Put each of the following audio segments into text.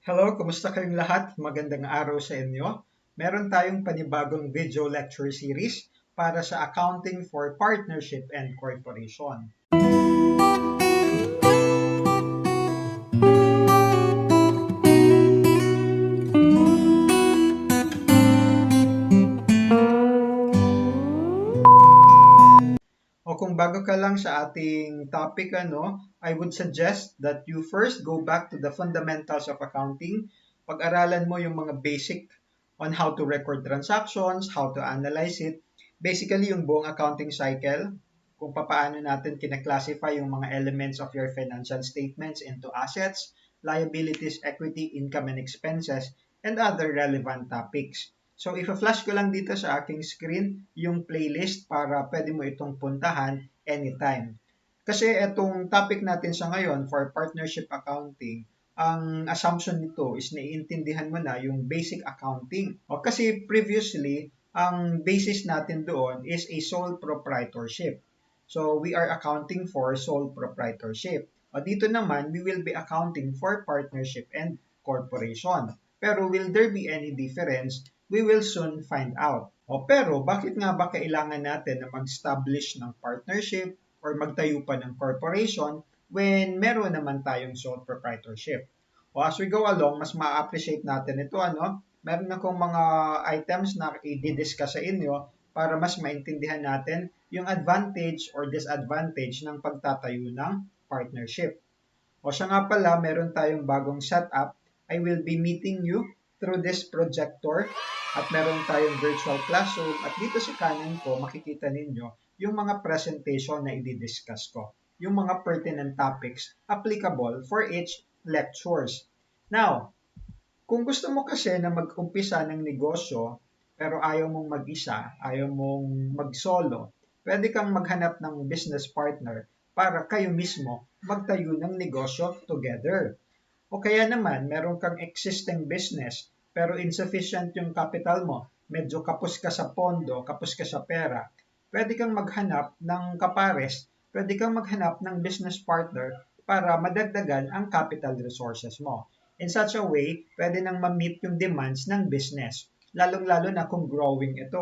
Hello, kumusta kayong lahat? Magandang araw sa inyo. Meron tayong panibagong video lecture series para sa Accounting for Partnership and Corporation. O kung bago ka lang sa ating topic, I would suggest that you first go back to the fundamentals of accounting. Pag-aralan mo yung mga basic on how to record transactions, how to analyze it. Basically, yung buong accounting cycle, kung paano natin kinaklasify yung mga elements of your financial statements into assets, liabilities, equity, income, and expenses, and other relevant topics. So, i-flash ko lang dito sa aking screen yung playlist para pwede mo itong puntahan anytime. Kasi itong topic natin sa ngayon for partnership accounting, ang assumption nito is naiintindihan mo na yung basic accounting. O kasi previously, ang basis natin doon is a sole proprietorship. So, we are accounting for sole proprietorship. O dito naman, we will be accounting for partnership and corporation. Pero will there be any difference? We will soon find out. O pero, bakit nga ba kailangan natin na mag-establish ng partnership or magtayo pa ng corporation when meron naman tayong sole proprietorship? O as we go along, mas ma-appreciate natin ito, meron akong mga items na i-discuss sa inyo para mas maintindihan natin yung advantage or disadvantage ng pagtatayo ng partnership. O siya nga pala, meron tayong bagong setup. I will be meeting you through this projector at meron tayong virtual classroom at dito sa kanan ko makikita ninyo yung mga presentation na i-discuss ko. Yung mga pertinent topics applicable for each lectures. Now, kung gusto mo kasi na mag-umpisa ng negosyo, pero ayaw mong mag-isa, ayaw mong mag-solo, pwede kang maghanap ng business partner para kayo mismo magtayo ng negosyo together. O kaya naman, meron kang existing business, pero insufficient yung capital mo, medyo kapos ka sa pondo, kapos ka sa pera, pwede kang maghanap ng kapares, pwede kang maghanap ng business partner para madagdagan ang capital resources mo. In such a way, pwede nang ma-meet yung demands ng business. Lalong-lalo na kung growing ito,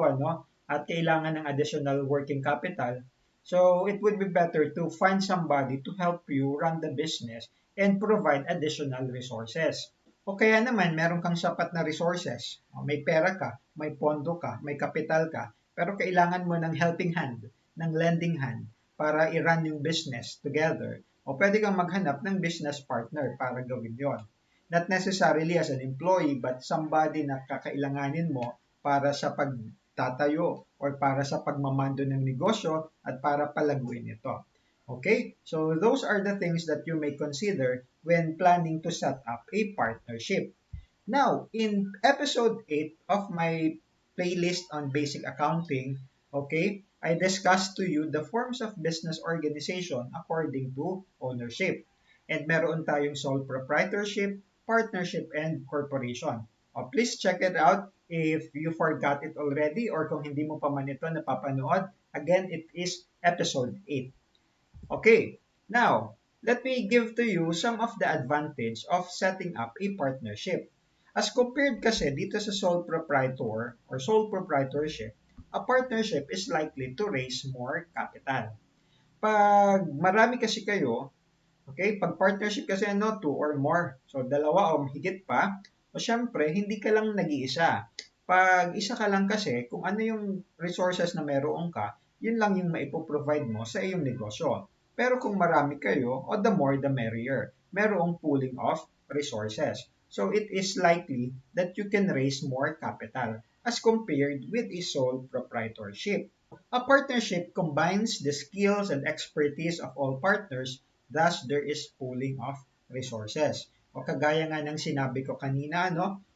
at kailangan ng additional working capital. So, it would be better to find somebody to help you run the business and provide additional resources. O kaya naman, meron kang sapat na resources. May pera ka, may pondo ka, may kapital ka, pero kailangan mo ng helping hand, ng lending hand, para i-run yung business together. O pwede kang maghanap ng business partner para gawin yon. Not necessarily as an employee, but somebody na kakailanganin mo para sa pagtatayo or para sa pagmamando ng negosyo at para palaguin ito. Okay? So those are the things that you may consider when planning to set up a partnership. Now, in episode 8 of my playlist on basic accounting, okay, I discussed to you the forms of business organization according to ownership. And meron tayong sole proprietorship, partnership, and corporation. Please check it out if you forgot it already or kung hindi mo pa man ito napapanood. Again, it is episode 8. Okay, now, let me give to you some of the advantage of setting up a partnership. As compared kasi dito sa sole proprietor or sole proprietorship, a partnership is likely to raise more capital. Pag marami kasi kayo, okay, pag partnership kasi two or more, so dalawa o higit pa, o syempre, hindi ka lang nag-iisa. Pag isa ka lang kasi, kung ano yung resources na meron ka, yun lang yung maipoprovide mo sa iyong negosyo. Pero kung marami kayo, the more the merrier. Merong pooling of resources. So it is likely that you can raise more capital as compared with a sole proprietorship. A partnership combines the skills and expertise of all partners, thus there is pooling of resources. O kagaya nga ng sinabi ko kanina,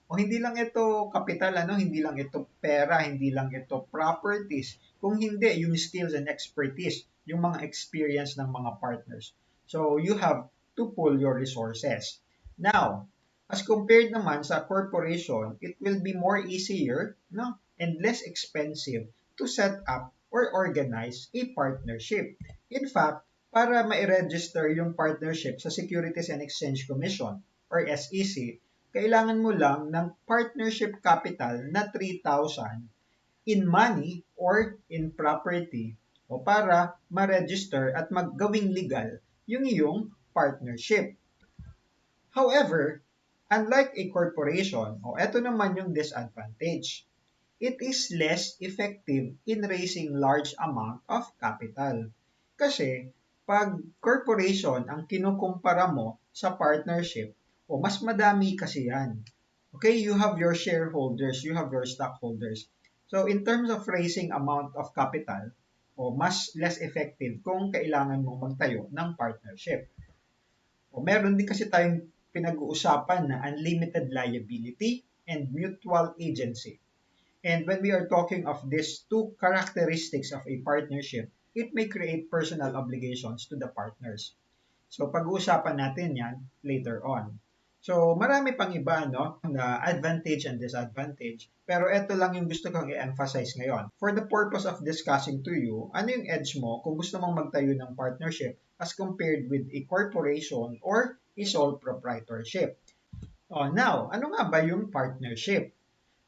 o hindi lang ito kapital, hindi lang ito pera, hindi lang ito properties, kung hindi yung skills and expertise, yung mga experience ng mga partners. So you have to pool your resources. Now, as compared naman sa corporation, it will be more easier, and less expensive to set up or organize a partnership. In fact, para ma-register yung partnership sa Securities and Exchange Commission or SEC, kailangan mo lang ng partnership capital na 3,000 in money or in property o para ma-register at maggawing legal yung iyong partnership. However, unlike a corporation, eto naman yung disadvantage. It is less effective in raising large amount of capital. Kasi, pag corporation ang kinukumpara mo sa partnership, mas madami kasi yan. Okay, you have your shareholders, you have your stockholders. So, in terms of raising amount of capital, mas less effective kung kailangan mo magtayo ng partnership. Meron din kasi tayong pinag-uusapan na unlimited liability and mutual agency. And when we are talking of these two characteristics of a partnership, it may create personal obligations to the partners. So pag-uusapan natin yan later on. So marami pang iba na advantage and disadvantage, pero ito lang yung gusto kong i-emphasize ngayon. For the purpose of discussing to you, ano yung edge mo kung gusto mong magtayo ng partnership as compared with a corporation or a sole proprietorship. Now, ano nga ba yung partnership?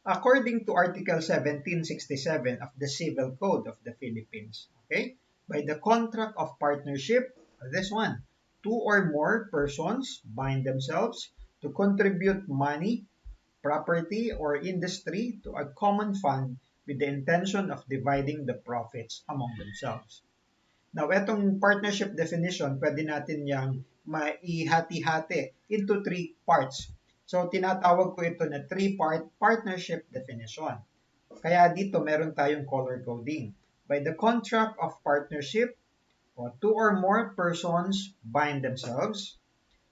According to Article 1767 of the Civil Code of the Philippines, okay? By the contract of partnership, this one, two or more persons bind themselves to contribute money, property, or industry to a common fund with the intention of dividing the profits among themselves. Now, etong partnership definition, pwede natin yang maihati-hati into three parts. So, tinatawag ko ito na three-part partnership definition. Kaya dito, meron tayong color coding. By the contract of partnership, two or more persons bind themselves.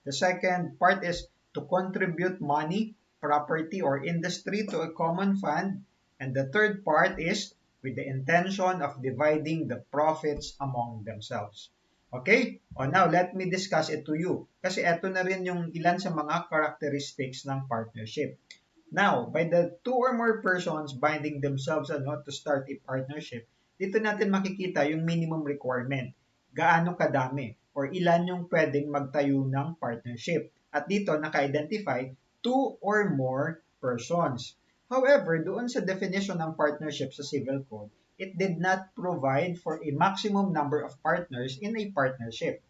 The second part is to contribute money, property, or industry to a common fund. And the third part is with the intention of dividing the profits among themselves. Okay? Now, let me discuss it to you. Kasi ito na rin yung ilan sa mga characteristics ng partnership. Now, by the two or more persons binding themselves to start a partnership, dito natin makikita yung minimum requirement. Gaano kadami or ilan yung pwedeng magtayo ng partnership. At dito, naka-identify two or more persons. However, doon sa definition ng partnership sa Civil Code, it did not provide for a maximum number of partners in a partnership.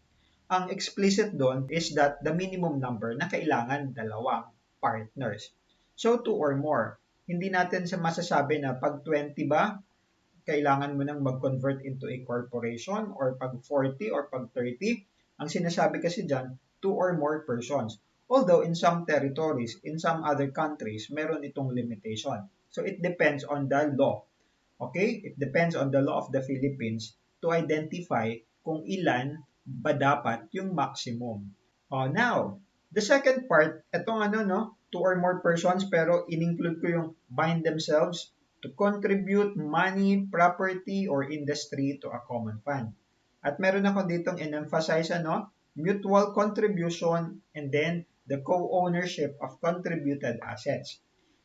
Ang explicit doon is that the minimum number na kailangan dalawang partners. So, two or more. Hindi natin masasabi na pag 20 ba, kailangan mo nang mag-convert into a corporation or pag 40 or pag 30. Ang sinasabi kasi dyan, two or more persons. Although in some territories, in some other countries, meron itong limitation. So it depends on the law. Okay? It depends on the law of the Philippines to identify kung ilan ba dapat yung maximum. Now, the second part, etong two or more persons, pero in-include ko yung bind themselves to contribute money, property, or industry to a common fund. At meron ako ditong in-emphasize mutual contribution and then the co-ownership of contributed assets.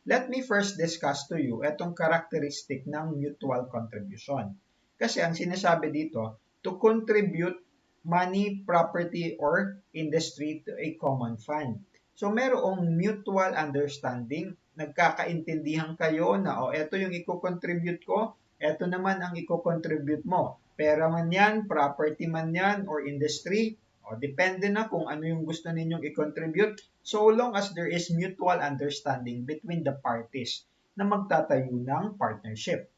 Let me first discuss to you itong characteristic ng mutual contribution. Kasi ang sinasabi dito, to contribute money, property, or industry to a common fund. So, merong mutual understanding. Nagkakaintindihan kayo na, eto yung i-contribute ko, eto naman ang i-contribute mo. Pera man yan, property man yan, or industry, depende na kung ano yung gusto ninyong i-contribute, so long as there is mutual understanding between the parties na magtatayo ng partnership.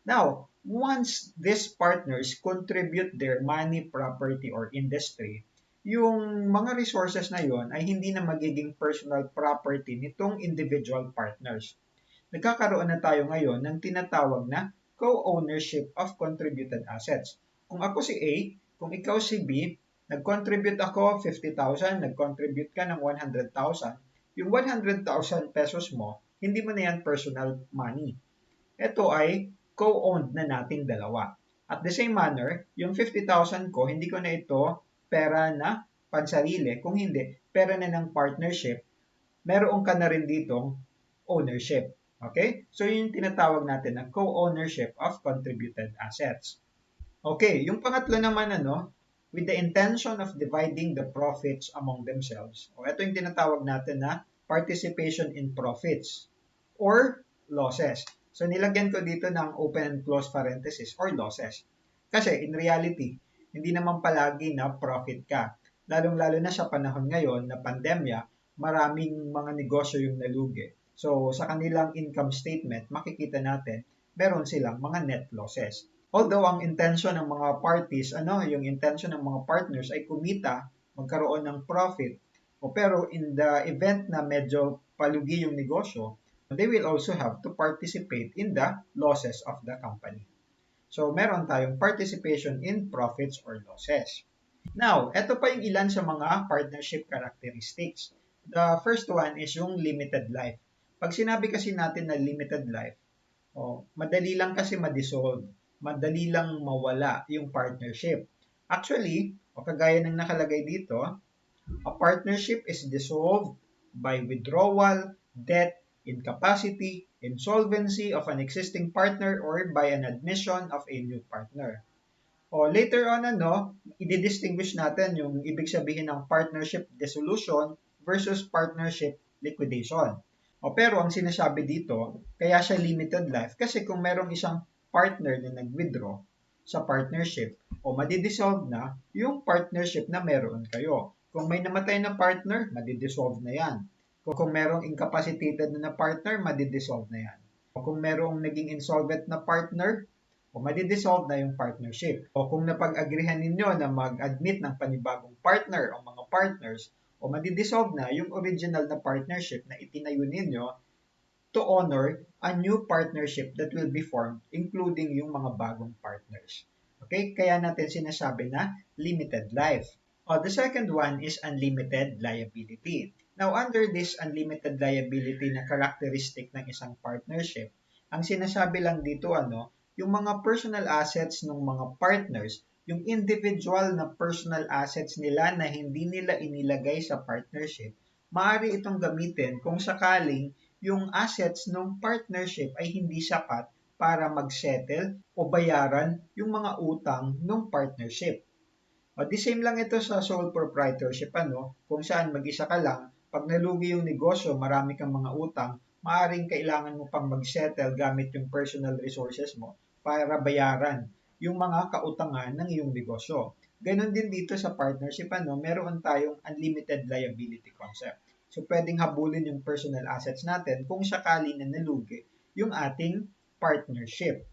Now, once these partners contribute their money, property, or industry, yung mga resources na yon ay hindi na magiging personal property nitong individual partners. Nagkakaroon na tayo ngayon ng tinatawag na co-ownership of contributed assets. Kung ako si A, kung ikaw si B, nag-contribute ako 50,000, nag-contribute ka ng 100,000, yung 100,000 pesos mo, hindi mo na yan personal money. Ito ay co-owned na nating dalawa. At the same manner, yung 50,000 ko, hindi ko na ito pera na pansarili. Kung hindi, pera na ng partnership, meron ka na rin ditong ownership. Okay? So, yun yung tinatawag natin na co-ownership of contributed assets. Okay, yung pangatlo naman with the intention of dividing the profits among themselves. Ito yung tinatawag natin na participation in profits or losses. So nilagyan ko dito ng open and close parenthesis or losses. Kasi in reality, hindi naman palagi na profit ka. Lalong-lalo na sa panahon ngayon na pandemya, maraming mga negosyo yung nalugi. So sa kanilang income statement, makikita natin, meron silang mga net losses. Although ang intention ng mga parties, yung intention ng mga partners ay kumita, magkaroon ng profit, pero in the event na medyo palugi yung negosyo, they will also have to participate in the losses of the company. So, meron tayong participation in profits or losses. Now, ito pa yung ilan sa mga partnership characteristics. The first one is yung limited life. Pag sinabi kasi natin na limited life, madali lang kasi ma-dissolve, madali lang mawala yung partnership. Actually, kagaya ng nakalagay dito, a partnership is dissolved by withdrawal, death, incapacity, insolvency of an existing partner, or by an admission of a new partner. Later on, i-distinguish natin yung ibig sabihin ng partnership dissolution versus partnership liquidation. Pero ang sinasabi dito, kaya siya limited life kasi kung merong isang partner na nag-withdraw sa partnership, madidissolve na yung partnership na meron kayo. Kung may namatay na partner, madidissolve na yan. Kung merong incapacitated na partner, madidissolve na yan. Kung merong naging insolvent na partner, madidissolve na yung partnership. Kung napag-agrihan ninyo na mag-admit ng panibagong partner o mga partners, madidissolve na yung original na partnership na itinayo ninyo to honor a new partnership that will be formed, including yung mga bagong partners. Okay? Kaya natin sinasabi na limited life. The second one is unlimited liability. Now, under this unlimited liability na characteristic ng isang partnership, ang sinasabi lang dito, yung mga personal assets ng mga partners, yung individual na personal assets nila na hindi nila inilagay sa partnership, maaari itong gamitin kung sakaling yung assets ng partnership ay hindi sapat para mag-settle o bayaran yung mga utang ng partnership. The same lang ito sa sole proprietorship, kung saan mag-isa ka lang, pag nalugi yung negosyo, marami kang mga utang, maaaring kailangan mo pang mag-settle gamit yung personal resources mo para bayaran yung mga kautangan ng iyong negosyo. Ganon din dito sa partnership, meron tayong unlimited liability concept. So, pwedeng habulin yung personal assets natin kung sakali na nalugi yung ating partnership.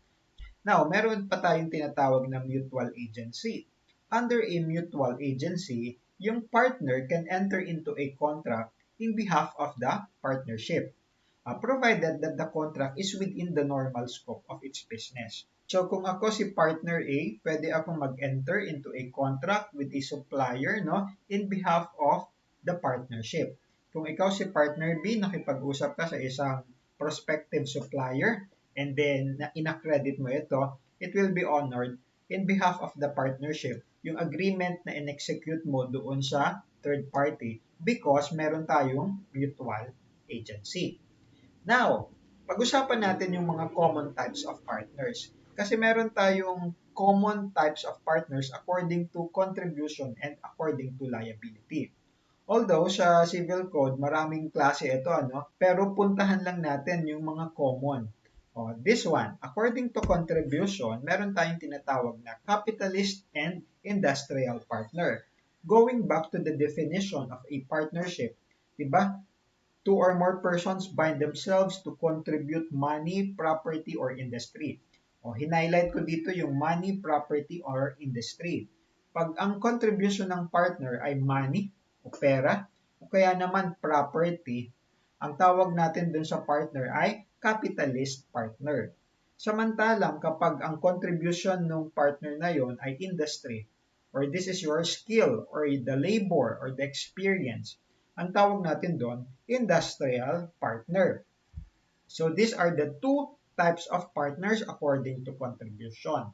Now, meron pa tayong tinatawag na mutual agency. Under a mutual agency, yung partner can enter into a contract in behalf of the partnership, provided that the contract is within the normal scope of its business. So kung ako si partner A, pwede akong mag-enter into a contract with a supplier in behalf of the partnership. Kung ikaw si partner B, nakipag-usap ka sa isang prospective supplier and then in-accredit mo ito, it will be honored in behalf of the partnership yung agreement na in-execute mo doon sa third party because meron tayong mutual agency. Now, pag-usapan natin yung mga common types of partners. Kasi meron tayong common types of partners according to contribution and according to liability. Although sa Civil Code, maraming klase ito, pero puntahan lang natin yung mga common. This one, according to contribution, meron tayong tinatawag na capitalist and industrial partner. Going back to the definition of a partnership, diba? Two or more persons bind themselves to contribute money, property, or industry. Hinighlight ko dito yung money, property, or industry. Pag ang contribution ng partner ay money o pera, o kaya naman property, ang tawag natin dun sa partner ay capitalist partner. Samantalang kapag ang contribution ng partner na yon ay industry, or this is your skill, or the labor, or the experience, ang tawag natin doon, industrial partner. So these are the two types of partners according to contribution.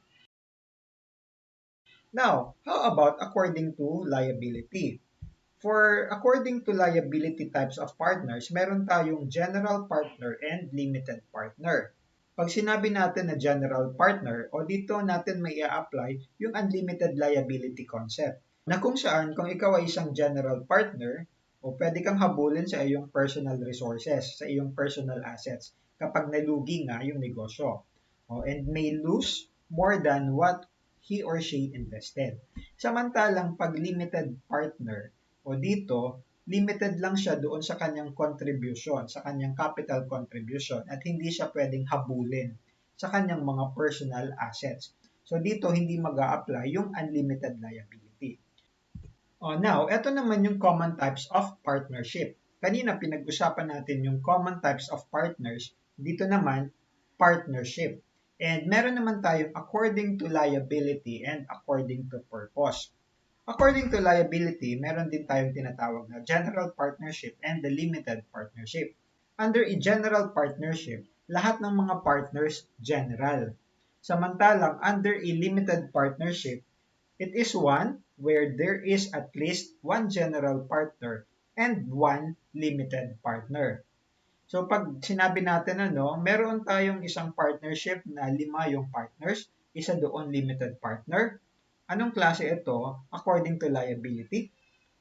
Now, how about according to liability? For according to liability types of partners, meron tayong general partner and limited partner. Pag sinabi natin na general partner, dito natin may i-apply yung unlimited liability concept. Na kung saan, kung ikaw ay isang general partner, o pwede kang habulin sa iyong personal resources, sa iyong personal assets kapag nalugi nga yung negosyo. And may lose more than what he or she invested. Samantalang pag limited partner o dito, limited lang siya doon sa kanyang contribution, sa kanyang capital contribution at hindi siya pwedeng habulin sa kanyang mga personal assets. So dito hindi mag-a-apply yung unlimited liability. Now, ito naman yung common types of partnership. Kanina pinag-usapan natin yung common types of partners. Dito naman, partnership. And meron naman tayong according to liability and according to purpose. According to liability, meron din tayong tinatawag na general partnership and the limited partnership. Under a general partnership, lahat ng mga partners general. Samantalang under a limited partnership, it is one where there is at least one general partner and one limited partner. So pag sinabi natin meron tayong isang partnership na 5 yung partners, isa doon limited partner. Anong klase ito according to liability?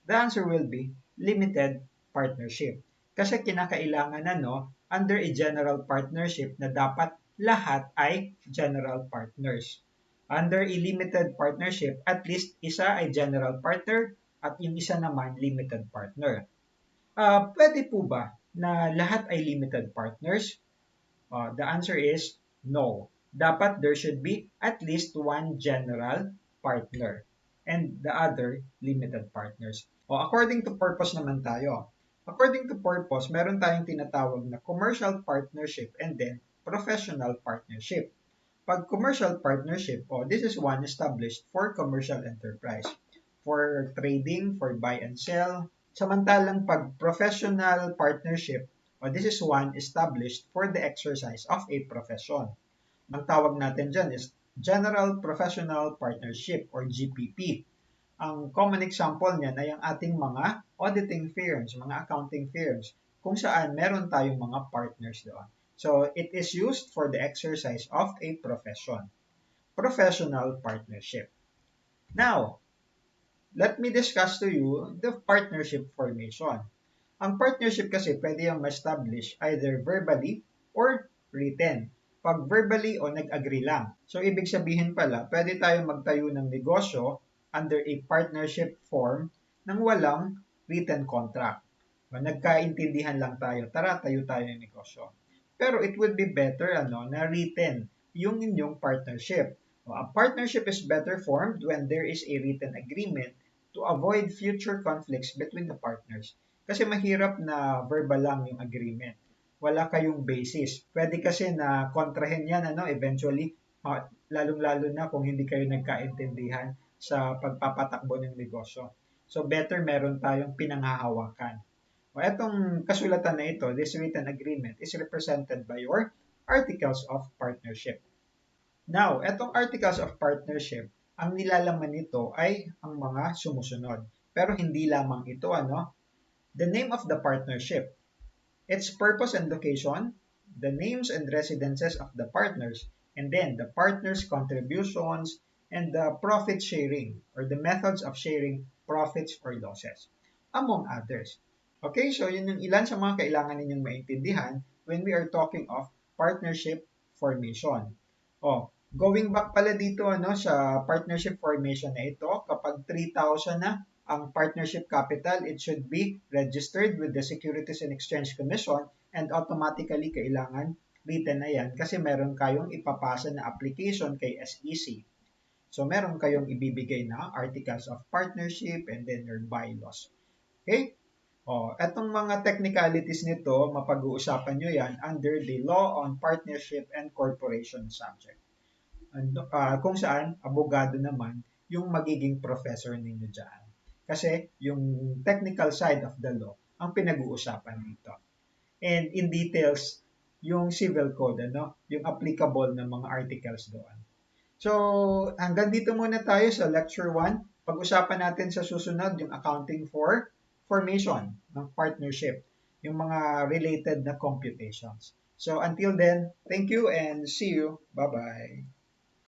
The answer will be limited partnership. Kasi kinakailangan under a general partnership na dapat lahat ay general partners. Under a limited partnership, at least isa ay general partner at yung isa naman limited partner. Pwede po ba na lahat ay limited partners? The answer is no. Dapat there should be at least one general partner and the other limited partners. According to purpose naman tayo. According to purpose, meron tayong tinatawag na commercial partnership and then professional partnership. Pag commercial partnership, this is one established for commercial enterprise, for trading, for buy and sell. Samantalang pag professional partnership, this is one established for the exercise of a profession. Ang tawag natin dyan is General Professional Partnership or GPP. Ang common example niyan ay ang ating mga auditing firms, mga accounting firms, kung saan meron tayong mga partners doon. So, it is used for the exercise of a profession. Professional partnership. Now, let me discuss to you the partnership formation. Ang partnership kasi pwede yung ma-establish either verbally or written. Pag verbally o nag-agree lang. So, ibig sabihin pala, pwede tayong magtayo ng negosyo under a partnership form nang walang written contract. Nagkaintindihan lang tayo, tara, tayo ng negosyo. Pero it would be better na written yung inyong partnership. A partnership is better formed when there is a written agreement to avoid future conflicts between the partners. Kasi mahirap na verbal lang yung agreement. Wala kayong basis. Pwede kasi na kontrahin yan eventually, lalong-lalo na kung hindi kayo nagkaintindihan sa pagpapatakbo ng negosyo. So better meron tayong pinanghahawakan. Etong kasulatan na ito, this written agreement, is represented by your Articles of Partnership. Now, etong Articles of Partnership, ang nilalaman nito ay ang mga sumusunod. Pero hindi lamang ito, The name of the partnership, its purpose and location, the names and residences of the partners, and then the partners' contributions, and the profit sharing, or the methods of sharing profits or losses, among others. Okay, so yun yung ilan sa mga kailangan ninyong maintindihan when we are talking of partnership formation. Going back pala dito sa partnership formation na ito, kapag 3,000 na ang partnership capital, it should be registered with the Securities and Exchange Commission and automatically kailangan written na yan kasi meron kayong ipapasa na application kay SEC. So meron kayong ibibigay na Articles of Partnership and then your bylaws. Okay? Etong mga technicalities nito, mapag-uusapan nyo yan under the Law on Partnership and Corporation subject. Kung saan, abogado naman yung magiging professor ninyo dyan. Kasi yung technical side of the law ang pinag-uusapan dito. And in details, yung civil code, yung applicable na mga articles doon. So, hanggang dito muna tayo sa lecture 1. Pag-usapan natin sa susunod yung accounting for formation ng partnership, yung mga related na computations. So, until then, thank you and see you. Bye-bye.